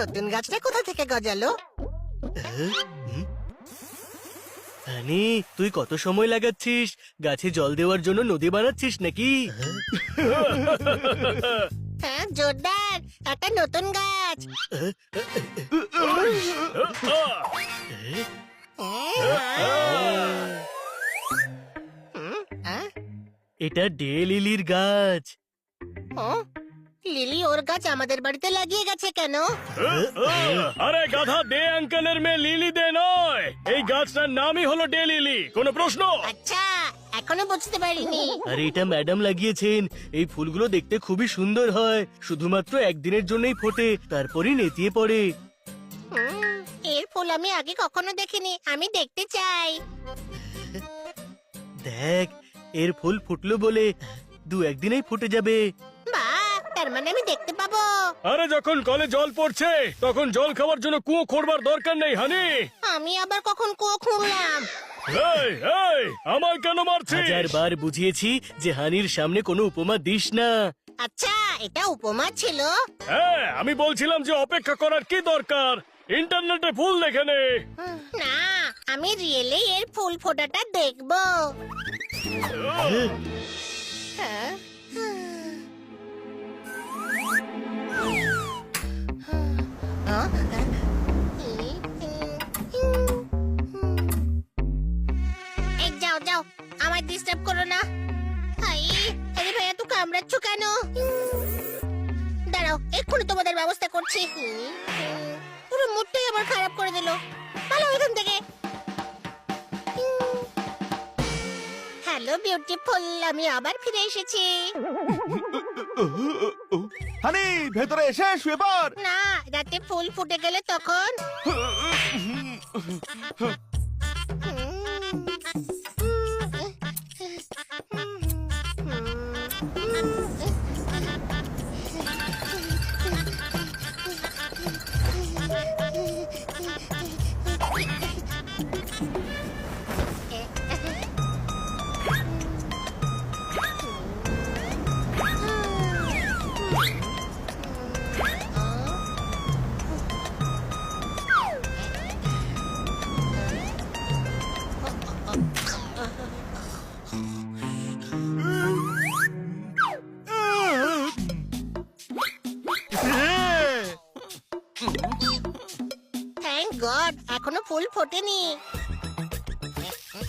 নতুন গাছটা কোথা থেকে গজালো? হানি, তুই কত সময় লাগাচ্ছিস? গাছে জল দেওয়ার জন্য নদী বানাচ্ছিস নাকি? হ্যাঁ জোরদার, একটা নতুন গাছ। এটা ডে লিলির গাছ। লিলি ওর গাছ আমাদের বাড়িতে লাগিয়ে গেছে কেন? আরে গাধা, দে আঙ্কেলের মেয়ে লিলি দে নয়, এই গাছটার নামই হলো ডে লিলি। কোনো প্রশ্ন? আচ্ছা, এখনো বুঝতে পারিনি। আরে এটা ম্যাডাম লাগিয়েছেন। এই ফুলগুলো দেখতে খুবই সুন্দর হয়, শুধুমাত্র একদিনের জন্যই ফোটে, তারপরই নেতিয়ে পড়ে। এর ফুল আমি আগে কখনো দেখিনি, আমি দেখতে চাই। দেখ, এর ফুল ফুটলো বলে দু একদিনেই ফুটে যাবে। বাহ, তার মানে আমি দেখতে পাবো। আরে যখন কলে জল পড়ছে তখন জল খাওয়ার জন্য কুয়ো খোঁড়বার দরকার নেই হানি। আমি আবার কখন কুয়ো খুঁড়লাম? এই এই, আমায় কেন মারছিস? হাজারবার বুঝিয়েছি যে হানির সামনে কোনো উপমা দিস না। আচ্ছা, এটা উপমা ছিল? হ্যাঁ, আমি বলছিলাম যে অপেক্ষা করার কি দরকার, ইন্টারনেটে ফুল দেখে নে। না, আমি রিয়েলি এর ফুল ফোটাটা দেখবো। হ্যাঁ? এই যাও যাও, আমায় ডিস্টার্ব করো না। হাই, আরে ভাইয়া তুই কামড়াচ্ছ কেন? দাঁড়াও, এক্ষুনি তোমাদের ব্যবস্থা করছি। পুরো মুডটাই আবার খারাপ করে দিল। ভালো এখান থেকে। হ্যালো বিউটিফুল, আমি আবার ফিরে এসেছি। হানি, ভেতরে এসে শুয়ে পড়। না, রাতে ফুল ফুটে গেলে তখন। থ্যাংক গড, এখনো ফুল ফোটেনি।